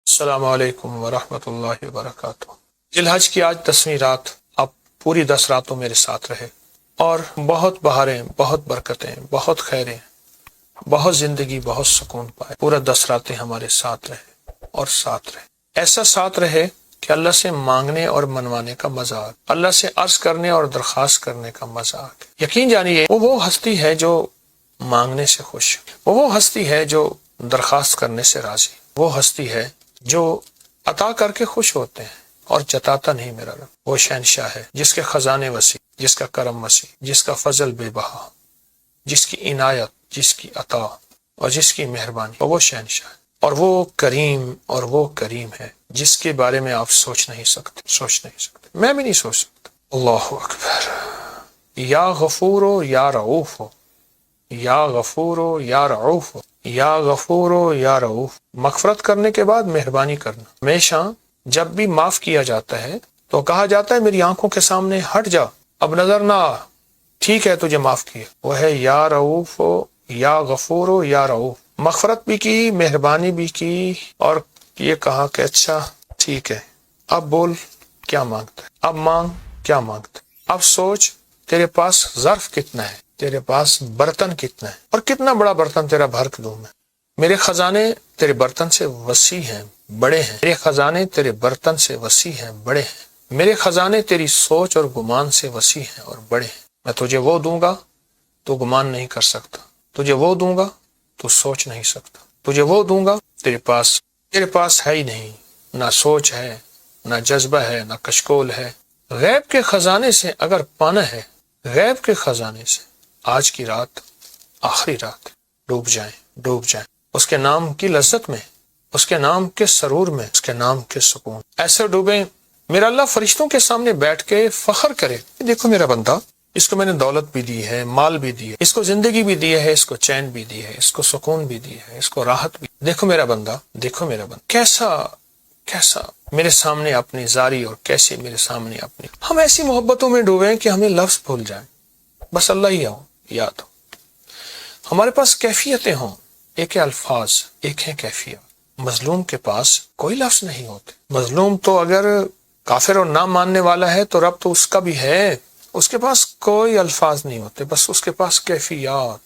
السلام علیکم ورحمۃ اللہ وبرکاتہ۔ ذی الحج کی آج 10ویں رات، اب پوری 10 راتوں میرے ساتھ رہے اور بہت بہاریں، بہت برکتیں، بہت خیریں، بہت زندگی، بہت سکون پائے۔ پورا 10 راتیں ہمارے ساتھ رہے اور ساتھ رہے، ایسا ساتھ رہے کہ اللہ سے مانگنے اور منوانے کا مزہ آ، اللہ سے عرض کرنے اور درخواست کرنے کا مزہ آ۔ یقین جانیے وہ ہستی ہے جو مانگنے سے خوش، وہ ہستی ہے جو درخواست کرنے سے راضی، وہ ہستی ہے جو عطا کر کے خوش ہوتے ہیں اور جتاتا نہیں میرا رب۔ وہ شہنشاہ ہے جس کے خزانے وسیع، جس کا کرم وسیع، جس کا فضل بے بہا، جس کی عنایت، جس کی عطا اور جس کی مہربانی، وہ شہنشاہ ہے۔ اور وہ کریم ہے جس کے بارے میں آپ سوچ نہیں سکتے، میں بھی نہیں سوچ سکتا۔ اللہ اکبر۔ یا غفور و یا رؤوف ہو، یا غفور و یا رؤوف ہو، یا غفور و یا رؤوف۔ مغفرت کرنے کے بعد مہربانی کرنا۔ ہمیشہ جب بھی معاف کیا جاتا ہے تو کہا جاتا ہے میری آنکھوں کے سامنے ہٹ جا، اب نظر نہ آ، ٹھیک ہے تجھے معاف کیا۔ وہ ہے یا رؤوف ہو، یا غفور ہو، یا رؤوف۔ مغفرت بھی کی، مہربانی بھی کی اور یہ کہا کہ اچھا ٹھیک ہے، اب بول کیا مانگتا ہے، اب مانگ کیا مانگتا ہے، اب سوچ تیرے پاس ظرف کتنا ہے، تیرے پاس برتن کتنا ہے اور کتنا بڑا برتن تیرا بھر کے دوں میں۔ میرے خزانے تیرے برتن سے وسیع ہیں، بڑے ہیں، میرے خزانے تیرے برتن سے وسیع ہیں، بڑے ہیں، میرے خزانے تیری سوچ اور گمان سے وسیع ہیں اور بڑے ہیں۔ میں تجھے وہ دوں گا تو گمان نہیں کر سکتا، تجھے وہ دوں گا تو سوچ نہیں سکتا، تجھے وہ دوں گا تیرے پاس ہے ہی نہیں، نہ سوچ ہے، نہ جذبہ ہے، نہ کشکول ہے۔ غیب کے خزانے سے اگر پانا ہے، غیب کے خزانے سے آج کی رات آخری رات، ڈوب جائیں اس کے نام کی لذت میں، اس کے نام کے سرور میں، اس کے نام کے سکون۔ ایسے ڈوبیں میرا اللہ فرشتوں کے سامنے بیٹھ کے فخر کرے، دیکھو میرا بندہ، اس کو میں نے دولت بھی دی ہے، مال بھی دی ہے، اس کو زندگی بھی دی ہے، اس کو چین بھی دی ہے، اس کو سکون بھی دی ہے، اس کو راحت بھی۔ دیکھو میرا بندہ، دیکھو میرا بندہ کیسا میرے سامنے اپنی زاری اور کیسے میرے سامنے اپنی۔ ہم ایسی محبتوں میں ڈوبیں کہ ہمیں لفظ بھول جائیں، بس اللہ ہی یاد ہو، ہمارے پاس کیفیتیں ہوں، ایک ہے الفاظ، ایک ہے کیفیت۔ مظلوم کے پاس کوئی لفظ نہیں ہوتے، مظلوم تو اگر کافر اور نہ ماننے والا ہے تو رب تو اس کا بھی ہے، اس کے پاس کوئی الفاظ نہیں ہوتے، بس اس کے پاس کیفیات،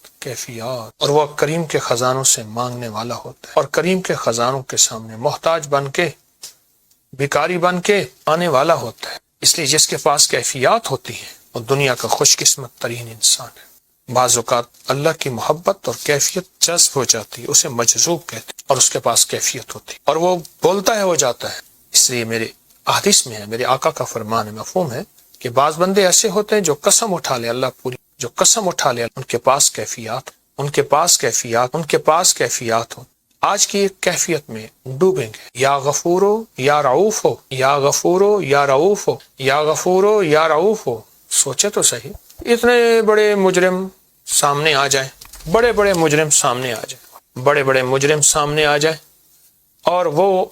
اور وہ کریم کے خزانوں سے مانگنے والا ہوتا ہے اور کریم کے خزانوں کے سامنے محتاج بن کے، بھکاری بن کے آنے والا ہوتا ہے۔ اس لیے جس کے پاس کیفیات ہوتی ہیں وہ دنیا کا خوش قسمت ترین انسان ہے۔ بعض اوقات اللہ کی محبت اور کیفیت جذب ہو جاتی ہے، اسے مجذوب کہتے ہیں، اور اس کے پاس کیفیت ہوتی ہے اور وہ بولتا ہے، ہو جاتا ہے۔ اس لیے میرے حدیث میں ہے، میرے آقا کا فرمان ہے، مفہوم ہے کہ بعض بندے ایسے ہوتے ہیں جو قسم اٹھا لے، اللہ پوری جو قسم اٹھا لے، ان کے پاس کیفیات ہو۔ آج کی ایک کیفیت میں ڈوبیں گے، یا غفور ہو یا رؤوف ہو، یا غفور ہو یا رؤوف ہو، یا غفور ہو یا رؤوف ہو۔ سوچے تو صحیح، اتنے بڑے مجرم سامنے آ جائیں، بڑے بڑے مجرم سامنے آ جائیں اور وہ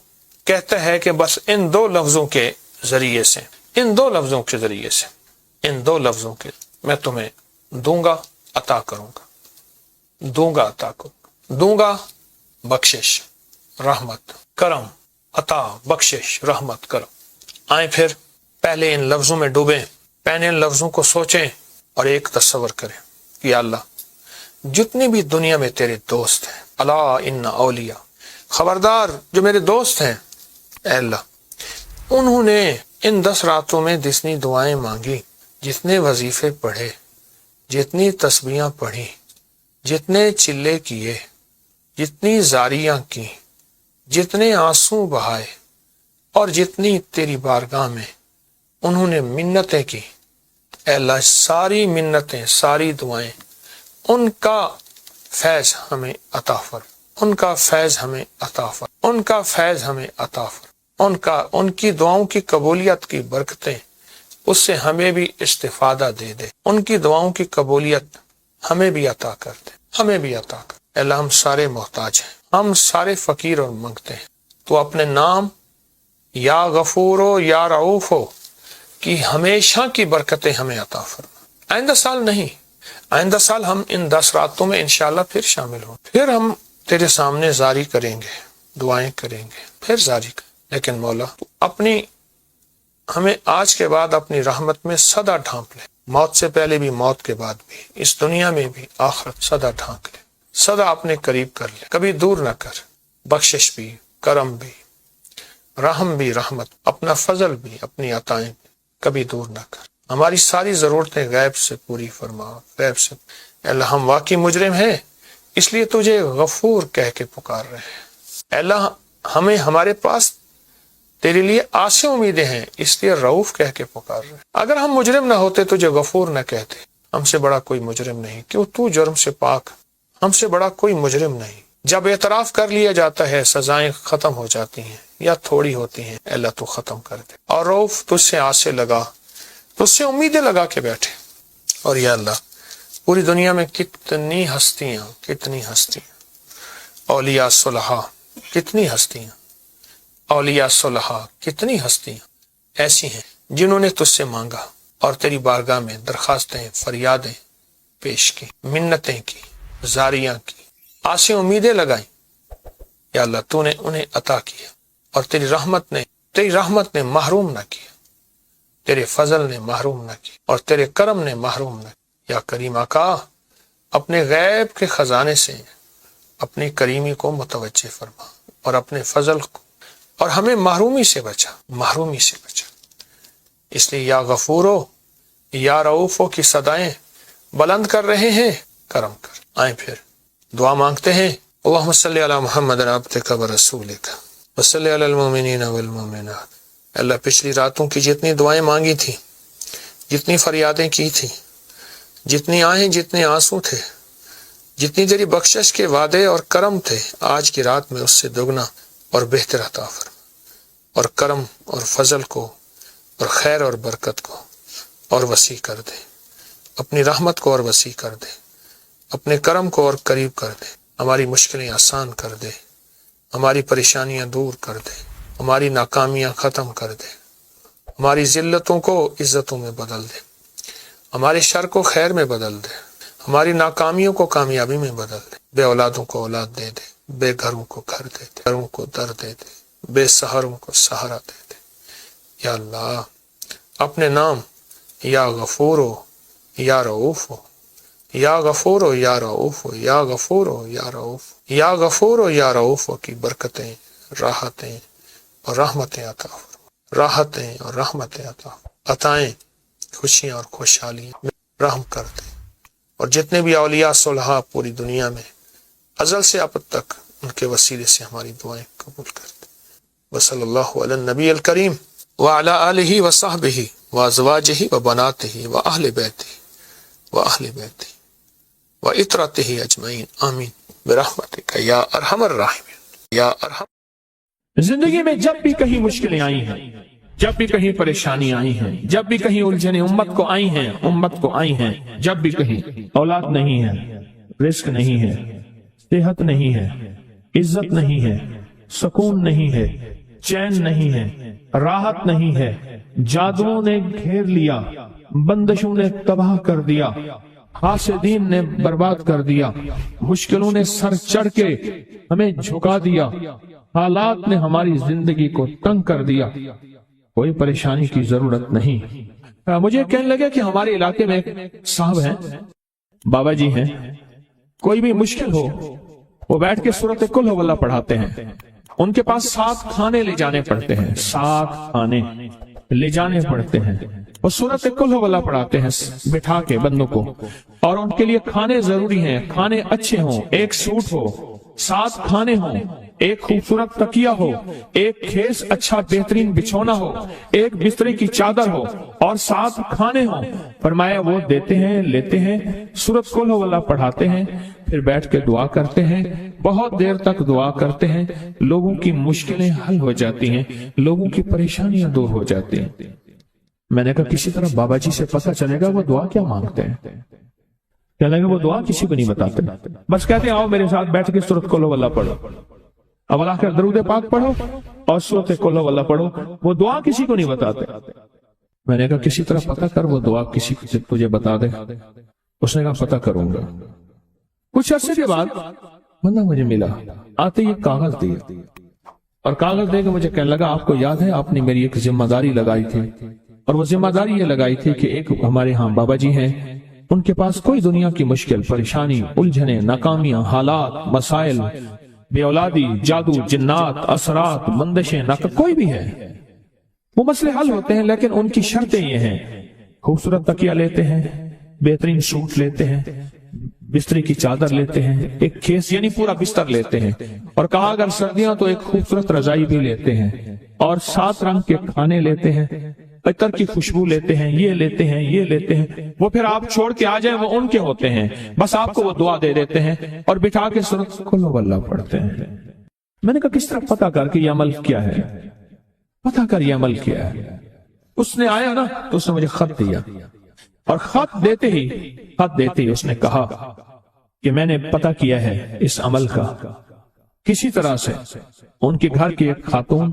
کہتا ہے کہ بس ان دو لفظوں کے ذریعے سے میں تمہیں دوں گا، عطا کروں گا، دوں گا بخشش، رحمت، کرم، عطا، بخشش، رحمت، کرم۔ آئیں پھر پہلے ان لفظوں میں ڈوبیں، پہلے ان لفظوں کو سوچیں اور ایک تصور کریں کہ یا اللہ جتنی بھی دنیا میں تیرے دوست ہیں، الا ان اولیاء، خبردار جو میرے دوست ہیں، اے اللہ انہوں نے ان 10 راتوں میں جتنی دعائیں مانگی، جتنے وظیفے پڑھے، جتنی تسبیحاں پڑھی، جتنے چلے کیے، جتنی زاریاں کی، جتنے آنسو بہائے اور جتنی تیری بارگاہ میں انہوں نے منتیں کی، اے اللہ ساری منتیں، ساری دعائیں، ان کا فیض ہمیں عطا فرما، ان کی دعاؤں کی قبولیت کی برکتیں اس سے ہمیں بھی استفادہ دے دے، ان کی دعاؤں کی قبولیت ہمیں بھی عطا کر دے، اے اللہ ہم سارے محتاج ہیں، ہم سارے فقیر اور منگتے ہیں، تو اپنے نام یا غفور ہو یا رؤوف ہو کہ ہمیشہ کی برکتیں ہمیں عطا فرما۔ آئندہ سال ہم ان 10 راتوں میں انشاءاللہ پھر شامل ہوں، پھر ہم تیرے سامنے زاری کریں گے، دعائیں کریں گے، پھر جاری کریں، لیکن مولا اپنی ہمیں آج کے بعد اپنی رحمت میں سدا ڈھانپ لے، موت سے پہلے بھی، موت کے بعد بھی، اس دنیا میں بھی، آخرت سدا ڈھانپ لے، سدا اپنے قریب کر لے، کبھی دور نہ کر، بخشش بھی، کرم بھی، رحم بھی، رحمت، اپنا فضل بھی، اپنی عطائیں بھی کبھی دور نہ کر، ہماری ساری ضرورتیں غیب سے پوری فرما، غیب سے۔ اے اللہ ہم واقعی مجرم ہیں، اس لیے تجھے غفور کہہ کے پکار رہے ہیں۔ اے اللہ ہمیں، ہمارے پاس تیرے لیے آسیں امیدیں ہیں، اس لیے رؤوف کہہ کے پکار رہے ہیں۔ اگر ہم مجرم نہ ہوتے، تجھے غفور نہ کہتے، ہم سے بڑا کوئی مجرم نہیں، کیوں تو جرم سے پاک، ہم سے بڑا کوئی مجرم نہیں۔ جب اعتراف کر لیا جاتا ہے، سزائیں ختم ہو جاتی ہیں یا تھوڑی ہوتی ہیں، اے اللہ تو ختم کر دے، اور رؤوف تجھ سے آسیں لگا، تجھ سے امیدیں لگا کے بیٹھے۔ اور یا اللہ پوری دنیا میں کتنی ہستیاں، کتنی ہستیاں، اولیاء صلحاء، کتنی ہستیاں، اولیاء صلحاء، کتنی ہستیاں ایسی ہیں جنہوں نے تجھ سے مانگا اور تیری بارگاہ میں درخواستیں، فریادیں پیش کی، منتیں کی، زاریاں کی، آسیں امیدیں لگائیں۔ یا اللہ تو نے انہیں عطا کیا، اور تیری رحمت نے محروم نہ کیا، تیرے فضل نے محروم نہ کیا، اور تیرے کرم نے محروم نہ کیا۔ یا کریم آقا اپنے غیب کے خزانے سے اپنی کریمی کو متوجہ فرما، اور اپنے فضل کو، اور ہمیں محرومی سے بچا، محرومی سے بچا۔ اس لیے یا غفورو، یا رؤوفو کی صدائیں بلند کر رہے ہیں، کرم کر۔ آئیں پھر دعا مانگتے ہیں۔ اللہم صلی علی محمد عبدک و رسولک وصلی علی المؤمنین والمؤمنات۔ اللہ پچھلی راتوں کی جتنی دعائیں مانگی تھی، جتنی فریادیں کی تھی، جتنی آہیں، جتنے آنسو تھے، جتنی تیری بخشش کے وعدے اور کرم تھے، آج کی رات میں اس سے دگنا اور بہتر عطا فرما، اور کرم اور فضل کو اور خیر اور برکت کو اور وسیع کر دے، اپنی رحمت کو اور وسیع کر دے، اپنے کرم کو اور قریب کر دے، ہماری مشکلیں آسان کر دے، ہماری پریشانیاں دور کر دے، ہماری ناکامیاں ختم کر دے، ہماری ذلتوں کو عزتوں میں بدل دے، ہمارے شر کو خیر میں بدل دے، ہماری ناکامیوں کو کامیابی میں بدل دے، بے اولادوں کو اولاد دے دے، بے گھروں کو گھر دے دے، گھروں کو در دے دے، بے سہاروں کو سہارا دے دے۔ یا اللہ اپنے نام یا غفورو یا رؤوفو، یا غفورو یا رؤوفو، یا غفورو یا رؤوف، یا غفورو یا رؤوفو کی برکتیں، راحتیں اور رحمتیں عطا فرما، راحتیں اور رحمتیں عطا فرما، عطائیں، خوشیاں اور خوشحالیاں رحم کر دے، اور جتنے بھی اولیاء صلحاء پوری دنیا میں ازل سے اب تک، ان کے وسیلے سے ہماری دعائیں قبول کر دے۔ وصلی اللہ علی النبی الکریم وعلی آلہ وصحبہ وازواجہ وبناتہ واہل بیتہ واہل بیتہ وعترتہ اجمعین، آمین برحمتک یا ارحم الراحمین یا ارحم۔ زندگی میں جب بھی کہیں مشکلیں آئی ہیں، جب بھی کہیں پریشانی آئی ہیں، جب بھی کہیں الجھنیں امت کو آئی ہیں، جب بھی کہیں اولاد نہیں ہے، رزق نہیں ہے، صحت نہیں ہے، عزت نہیں ہے، سکون نہیں ہے، چین نہیں ہے، راحت نہیں ہے، جادوؤں نے گھیر لیا، بندشوں نے تباہ کر دیا، حاسدین نے برباد کر دیا، مشکلوں نے سر چڑھ کے ہمیں جھکا دیا، حالات نے ہماری زندگی کو تنگ کر دیا۔ کوئی پریشانی کی ضرورت نہیں۔ مجھے کہنے لگے کہ ہمارے علاقے میں ایک صاحب ہیں، بابا جی ہیں، کوئی بھی مشکل ہو وہ بیٹھ کے سورۃ قل ہو اللہ پڑھاتے ہیں۔ ان کے پاس 7 کھانے لے جانے پڑتے ہیں، 7 کھانے لے جانے پڑتے ہیں، وہ سورۃ قل ہو اللہ پڑھاتے ہیں بٹھا کے بندوں کو، اور ان کے لیے کھانے ضروری ہیں، کھانے اچھے ہوں، ایک سوٹ ہو، 7 کھانے ہوں، ایک خوبصورت تکیہ ہو، ایک کھیس اچھا بہترین بچھونا ہو، ایک بسترے کی چادر ہو، اور 7 کھانے ہوں۔ فرمایا وہ دیتے ہیں، لیتے ہیں، سورۃ قل ہو اللہ پڑھاتے ہیں، پھر بیٹھ کے دعا کرتے ہیں، بہت دیر تک دعا کرتے ہیں، لوگوں کی مشکلیں حل ہو جاتی ہیں، لوگوں کی پریشانیاں دور ہو جاتی ہیں۔ میں نے کہا کسی طرح بابا جی سے پتہ چلے گا وہ دعا کیا مانگتے ہیں۔ کہنے لگے وہ دعا کسی کو نہیں بتاتے، بس کہتے ہیں آؤ میرے ساتھ بیٹھ کے سورۃ قل ہو اللہ پڑھو، اول آخر درود پاک پڑھو اور سورۃ قل ہو اللہ پڑھو، وہ دعا کسی کو نہیں بتاتے۔ میں نے کہا کسی طرح پتہ کر وہ دعا کسی کو تجھے بتا دے۔ اس نے کہا پتہ کروں گا۔ کچھ عرصے کے بعد بندہ مجھے ملا، آتے یہ کاغذ دیا، اور کاغذ دے کے مجھے کہنے لگا آپ کو یاد ہے آپ نے میری ایک ذمہ داری لگائی تھی، اور وہ ذمہ داری یہ لگائی تھی کہ ایک ہمارے ہاں بابا جی ہیں، ان کے پاس کوئی دنیا کی مشکل، پریشانی، الجھنیں، ناکامیاں، حالات، مسائل، بے اولادی، جادو، جنات، اثرات، بندشیں، کوئی بھی ہے، وہ مسئلے حل ہوتے ہیں، لیکن ان کی شرطیں یہ ہیں: خوبصورت تکیہ لیتے ہیں، بہترین سوٹ لیتے ہیں، بستری کی چادر لیتے ہیں، ایک کھیس یعنی پورا بستر لیتے ہیں، اور کہا اگر سردیاں تو ایک خوبصورت رضائی بھی لیتے ہیں، اور 7 رنگ کے کھانے لیتے ہیں، عطر کی خوشبو لیتے ہیں، یہ لیتے ہیں، یہ لیتے ہیں، وہ پھر آپ چھوڑ کے آ جائیں وہ ان کے ہوتے ہیں، بس آپ کو وہ دعا دے دیتے ہیں اور بٹھا کے سورۃ قل ہو اللہ پڑھتے ہیں۔ میں نے کہا کس طرح پتہ کر کے یہ عمل کیا ہے، پتہ کر یہ عمل کیا ہے؟ اس نے آیا نا تو اس نے مجھے خط دیا، اور خط دیتے ہی اس نے کہا کہ میں نے پتہ کیا ہے اس عمل کا کسی طرح سے۔ ان کے گھر کی ایک خاتون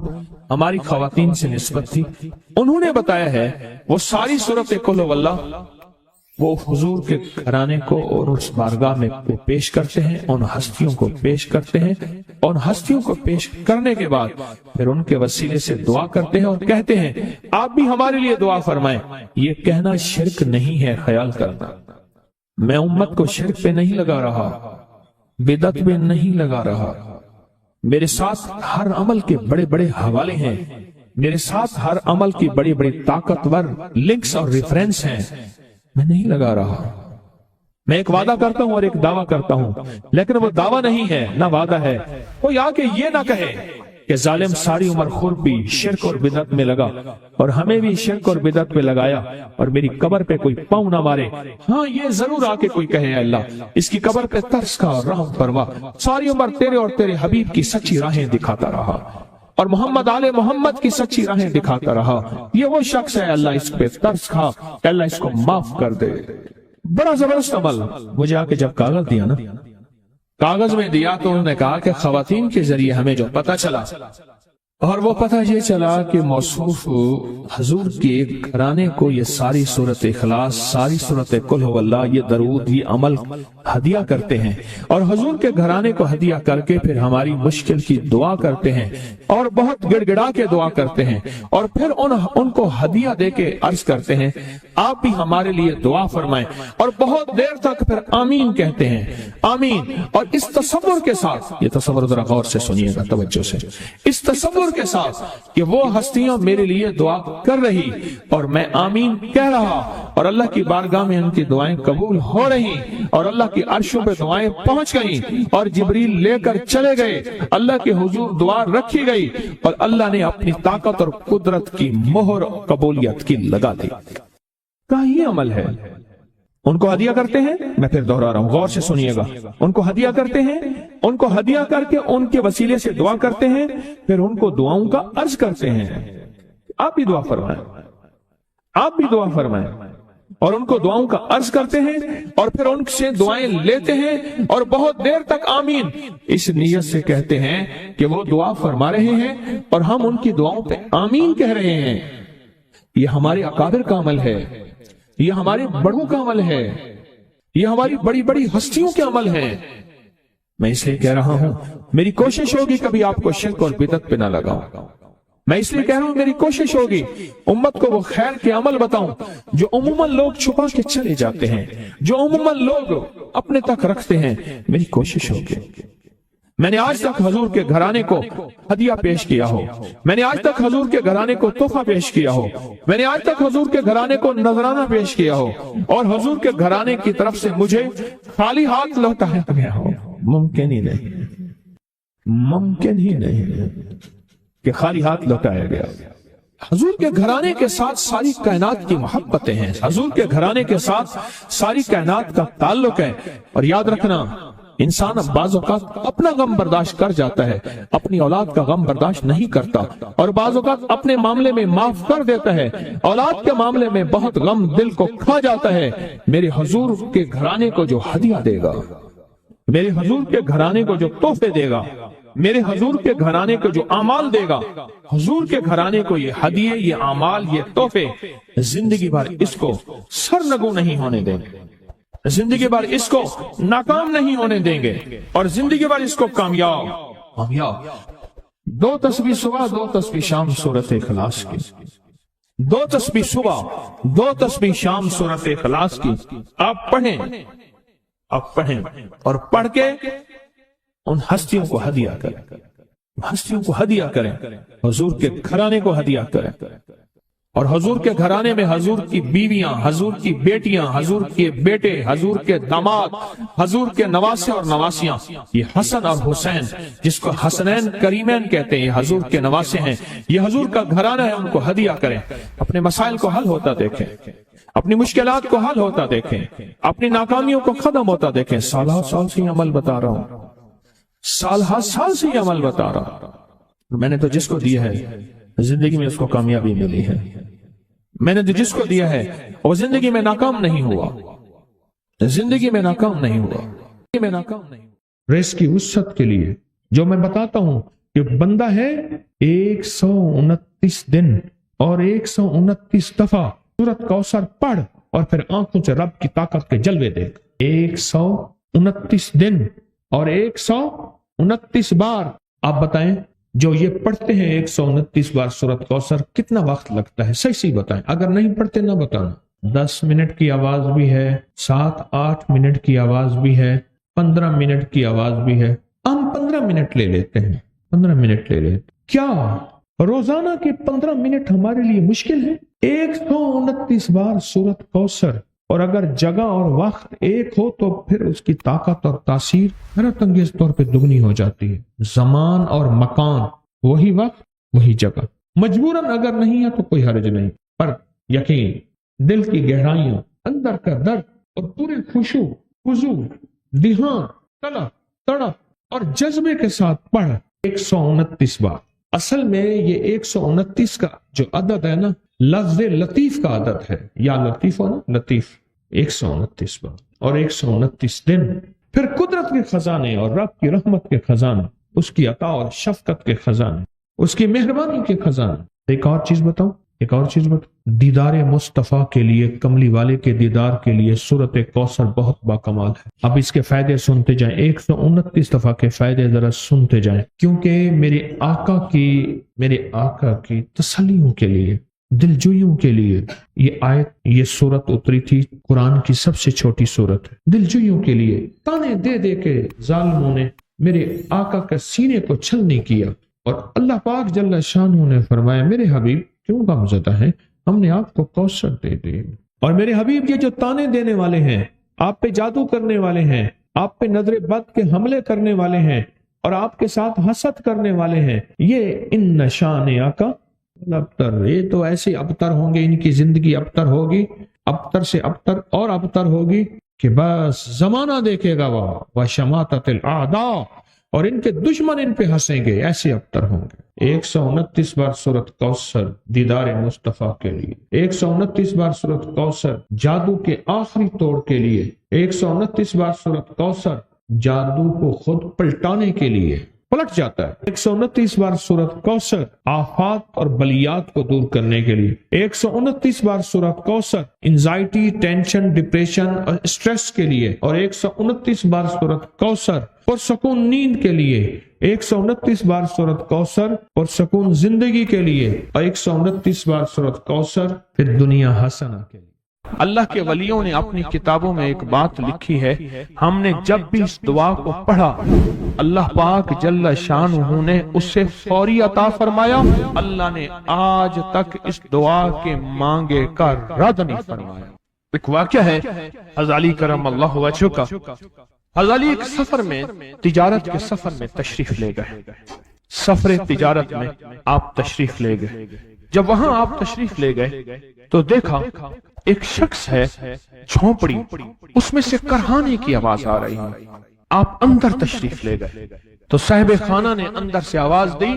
ہماری خواتین سے نسبت تھی، انہوں نے بتایا ہے وہ ساری سورۃ قل ہو اللہ وہ حضور کے گھرانے کو اور اس بارگاہ میں پیش کرتے ہیں، ان ہستیوں کو پیش کرتے ہیں، اور ہستیوں کو پیش کرنے کے بعد پھر ان کے وسیلے سے دعا کرتے ہیں اور کہتے ہیں آپ بھی ہمارے لیے دعا فرمائیں۔ یہ کہنا شرک نہیں ہے، خیال کرنا، میں امت کو شرک پہ نہیں لگا رہا، بدعت پہ نہیں لگا رہا، میرے ساتھ ہر عمل کے بڑے بڑے حوالے ہیں، میرے ساتھ ہر عمل کی بڑی بڑی طاقتور لنکس اور ریفرنس ہیں، میں نہیں لگا رہا۔ میں ایک وعدہ کرتا ہوں اور ایک دعویٰ کرتا ہوں، لیکن وہ دعویٰ نہیں ہے نہ وعدہ ہے۔ کوئی آ کے یہ نہ کہے کہ ظالم ساری عمر خربی شرک اور بدعت میں لگا اور ہمیں بھی شرک اور بدعت میں لگایا، اور میری قبر پہ کوئی پاؤں نہ مارے۔ ہاں یہ ضرور آ کے کوئی کہے اللہ اس کی قبر پہ ترس کھا اور رحم فرما، ساری عمر تیرے اور تیرے حبیب کی سچی راہیں دکھاتا رہا اور محمد آل محمد کی سچی راہیں دکھاتا رہا، یہ وہ شخص ہے اللہ اس پہ ترس کھا، اللہ اس کو معاف کر دے۔ بڑا زبردست عمل۔ مجھے آ کے جب کاغذ دیا نا، کاغذ میں دیا تو انہوں نے کہا کہ خواتین کے ذریعے ہمیں جو پتہ چلا، اور وہ پتہ یہ چلا کہ موصوف حضور کے گھرانے کو یہ ساری سورۃ اخلاص، ساری سورۃ قل ہو اللہ، یہ درود، یہ عمل ہدیہ کرتے ہیں، اور حضور کے گھرانے کو ہدیہ کر کے پھر ہماری مشکل کی دعا کرتے ہیں، اور بہت گڑ گڑا کے دعا کرتے ہیں، اور پھر ان کو ہدیہ دے کے عرض کرتے ہیں آپ بھی ہمارے لیے دعا فرمائیں، اور بہت دیر تک پھر آمین کہتے ہیں، آمین۔ اور اس تصور کے ساتھ، یہ تصور ذرا غور سے سنیے گا توجہ سے، اس تصور کے ساتھ کہ وہ ہستیاں میرے لیے دعا کر رہی اور میں آمین کہہ رہا، اور اللہ کی بارگاہ میں ان کی دعائیں قبول ہو رہی، اور اللہ کی عرشوں پہ دعائیں پہنچ گئیں، اور جبریل لے کر چلے گئے، اللہ کے حضور دعا رکھی گئی، اور اللہ نے اپنی طاقت اور قدرت کی مہر قبولیت کی لگا دی۔ کہا یہ عمل ہے۔ ان کو ہدیہ کرتے ہیں، میں پھر دوہرا رہا ہوں، غور سے سنیے گا، ان کو ہدیہ کرتے ہیں، ان کو ہدیہ کر کے ان کے وسیلے سے دعا کرتے ہیں، پھر ان کو دعاؤں کا عرض کرتے ہیں آپ بھی دعا فرمائیں، آپ بھی دعا فرمائیں، اور ان کو دعاؤں کا عرض کرتے ہیں، اور پھر ان سے دعائیں لیتے ہیں، اور بہت دیر تک آمین اس نیت سے کہتے ہیں کہ وہ دعا فرما رہے ہیں اور ہم ان کی دعاؤں پہ آمین کہہ رہے ہیں۔ یہ ہمارے اکابر کا عمل ہے، یہ ہمارے بڑوں کا عمل ہے، یہ ہماری بڑی بڑی ہستیوں کے عمل ہیں۔ میں اس لیے کہہ رہا ہوں میری کوشش ہوگی کبھی آپ کو شرک اور بدعت پہ نہ لگاؤں، میں اس لیے کہہ رہا ہوں میری کوشش ہوگی امت کو وہ خیر کے عمل بتاؤں جو عموماً لوگ چھپا کے چلے جاتے ہیں، جو عموماً لوگ اپنے تک رکھتے ہیں، میری کوشش ہوگی۔ میں نے آج تک حضور کے گھرانے کو ہدیہ پیش کیا ہو، میں نے آج تک حضور کے گھرانے کو تحفہ پیش کیا ہو، میں نے آج تک حضور کے گھرانے کو نذرانہ پیش کیا ہو، اور حضور کے گھرانے کی طرف سے مجھے خالی ہاتھ لوٹایا گیا ہو۔ ممکن ہی نہیں، ممکن ہی نہیں کہ خالی ہاتھ لوٹایا گیا۔ حضور کے گھرانے کے ساتھ ساری کائنات کی محبتیں ہیں، حضور کے گھرانے کے ساتھ ساری کائنات کا تعلق ہے، اور یاد رکھنا انسان بعض اوقات اپنا غم برداشت کر جاتا ہے، اپنی اولاد کا غم برداشت نہیں کرتا، اور بعض اوقات اپنے معاملے میں معاف کر دیتا ہے، اولاد کے معاملے میں بہت غم دل کو کھا جاتا ہے۔ میرے حضور کے گھرانے کو جو ہدیہ دے گا، میرے حضور کے گھرانے کو جو تحفے دے گا، میرے حضور کے گھرانے کو جو اعمال دے گا، حضور کے گھرانے کو یہ ہدیے، یہ اعمال، یہ تحفے زندگی بھر اس کو سرنگو نہیں ہونے دیں گے، زندگی بھر اس کو ناکام نہیں ہونے دیں گے، اور زندگی بھر اس کو کامیاب دو تسبیح صبح، دو تسبیح شام سورت اخلاص کی، دو تسبیح صبح، دو تسبیح شام سورت اخلاص کی آپ پڑھیں، آپ پڑھیں اور پڑھ کے ان ہستیوں کو ہدیہ کریں، ہستیوں کو ہدیہ کریں، حضور کے گھرانے کو ہدیہ کریں، اور حضور کے گھرانے میں حضور کی بیویاں، حضور کی بیٹیاں، حضور کے بیٹے، حضور کے داماد، حضور کے نواسے اور نواسیاں، یہ حسن اور حسین جس کو حسنین کریمین کہتے ہیں، یہ حضور کے نواسے ہیں، یہ حضور کا گھرانہ ہے، ان کو ہدیہ کریں، اپنے مسائل کو حل ہوتا دیکھیں، اپنی مشکلات کو حل ہوتا دیکھیں، اپنی ناکامیوں کو ختم ہوتا دیکھیں۔ سال سے یہ عمل بتا رہا ہوں، سال سے یہ عمل بتا رہا ہوں۔ میں نے تو جس کو دیا ہے زندگی میں اس کو کامیابی ملی ہے، میں نے تو جس کو دیا ہے وہ زندگی میں ناکام نہیں ہوا، زندگی میں ناکام نہیں ہوا، زندگی میں ناکام نہیں ہوا۔ ریس کی وسعت کے لیے جو میں بتاتا ہوں کہ بندہ ہے 129 دن اور 129 دفعہ سورت کوثر پڑھ اور پھر آنکھوں سے رب کی طاقت کے جلوے دیکھ۔ 129 دن اور 129 بار آپ بتائیں، جو یہ پڑھتے ہیں 129 بار سورت کوثر کتنا وقت لگتا ہے؟ صحیح بتائیں، اگر نہیں پڑھتے نہ بتانا۔ 10 منٹ کی آواز بھی ہے، 7-8 منٹ کی آواز بھی ہے، 15 منٹ کی آواز بھی ہے، ہم 15 منٹ لے لیتے ہیں، 15 منٹ لے لیتے۔ کیا روزانہ کے 15 منٹ ہمارے لیے مشکل ہے؟ 129 بار سورت کوثر، اور اگر جگہ اور وقت ایک ہو تو پھر اس کی طاقت اور تاثیر حیرت انگیز طور پہ دگنی ہو جاتی ہے۔ زمان اور مکان، وہی وقت وہی جگہ، مجبوراً اگر نہیں ہے تو کوئی حرج نہیں، پر یقین، دل کی گہرائیوں، اندر کا درد اور پورے خشوع، خضوع، دھیان، طلب، تڑپ اور جذبے کے ساتھ پڑھ 129 بار۔ اصل میں یہ 129 کا جو عدد ہے نا، لفظ لطیف کا عدد ہے، یا لطیف ہو نا، لطیف، 129 بار اور 129 دن۔ پھر قدرت کے خزانے اور رب کی رحمت کے خزانے، اس کی عطا اور شفقت کے خزانے، اس کی مہربانی کے خزانے۔ ایک اور چیز بتاؤں، دیدار مصطفیٰ کے لیے، کملی والے کے دیدار کے لیے سورت کوثر بہت باکمال ہے۔ اب اس کے فائدے سنتے جائیں، 129 دفعہ کے فائدے ذرا سنتے جائیں، کیونکہ میرے آقا کی تسلیوں کے لیے، دلجوئیوں کے لیے یہ سورت اتری تھی۔ قرآن کی سب سے چھوٹی سورت ہے۔ دلجوئیوں کے لیے تانے دے دے کے ظالموں نے میرے آقا کا سینے کو چھلنی کیا، اور اللہ پاک جل شانہ نے فرمایا میرے حبیب کیوں غمزدہ ہیں، ہم نے آپ کو کوثر دے دی۔ اور میرے حبیب یہ جو تانے دینے والے ہیں، آپ پہ جادو کرنے والے ہیں، آپ پہ نظر بد کے حملے کرنے والے ہیں، اور آپ کے ساتھ حسد کرنے والے ہیں، یہ ان نشان آقا ابتر، یہ تو ایسے ابتر ہوں گے، ان کی زندگی ابتر ہوگی، ابتر سے ابتر اور ابتر ہوگی کہ بس زمانہ دیکھے گا وہ وشماتت الاعداء، اور ان کے دشمن ان پہ ہنسیں گے، ایسے ابتر ہوں گے۔ 129 بار سورت کوثر دیدار مصطفیٰ کے لیے، 129 بار سورت کوثر جادو کے آخری توڑ کے لیے، 129 بار سورت کوثر جادو کو خود پلٹانے کے لیے، پلٹ جاتا ہے۔ 129 بار سورت کوثر آفات اور بلیات کو دور کرنے کے لیے، 129 بار سورت کوثر انزائٹی، ٹینشن، ڈپریشن اور اسٹریس کے لیے، اور 129 بار سورت کوثر پرسکون نیند کے لیے، 129 بار سورت کوثر پرسکون زندگی کے لیے، اور 129 بار سورت کوثر پھر دنیا حسنہ کے لیے۔ اللہ کے ولیوں نے اپنی کتابوں میں ایک بات لکھی ہے، ہم نے جب بھی اس دعا کو پڑھا اللہ پاک جل شانہ نے اسے فوری عطا فرمایا۔ اللہ نے آج تک اس دعا کے مانگے کا رد نہیں فرمایا۔ ایک واقعہ ہے حضرت علی کرم اللہ وجہہ کا۔ حضرت علی ایک سفر میں، تجارت کے سفر میں تشریف لے گئے، سفر تجارت میں آپ تشریف لے گئے۔ جب وہاں آپ تشریف لے گئے تو دیکھا ایک شخص ہے، جھونپڑی، اس میں سے کرہانے کی آواز آ رہی ہے۔ آپ اندر تشریف لے گئے تو صاحب خانہ نے اندر سے آواز دی،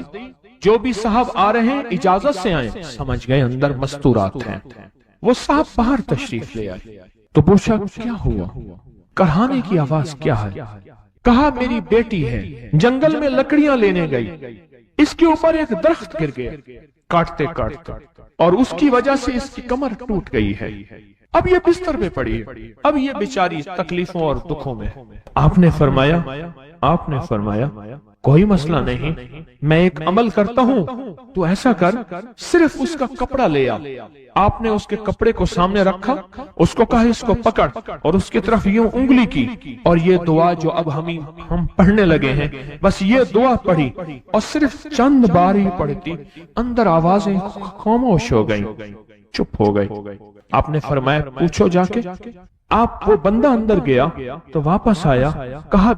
جو بھی صاحب آ رہے ہیں اجازت سے آئیں۔ سمجھ گئے اندر مستورات ہیں۔ وہ صاحب باہر تشریف لے آئے تو پوچھا کیا ہوا، کرہانے کی آواز کیا ہے؟ کہا میری بیٹی ہے، جنگل میں لکڑیاں لینے گئی، اس کے اوپر ایک درخت گر گیا کاٹتے کاٹتے، اور اس کی وجہ سے اس کی کمر ٹوٹ گئی ہے، اب یہ بستر پہ پڑی ہے، اب یہ بیچاری تکلیفوں اور دکھوں میں۔ آپ نے فرمایا کوئی مسئلہ نہیں، میں ایک عمل کرتا ہوں، تو ایسا کر صرف اس کا کپڑا لے آ۔ آپ نے اس کے کپڑے کو سامنے رکھا، اس کو کہا اس کو پکڑ، اور اس کی طرف یوں انگلی کی، اور یہ دعا جو اب ہم پڑھنے لگے ہیں، بس یہ دعا پڑھی، اور صرف چند بار ہی پڑھتی، اندر آوازیں خاموش ہو گئیں، چپ ہو گئی۔ آپ نے فرمایا پوچھو جا کے۔ آپ وہ بندہ اندر گیا تو واپس آیا، کہا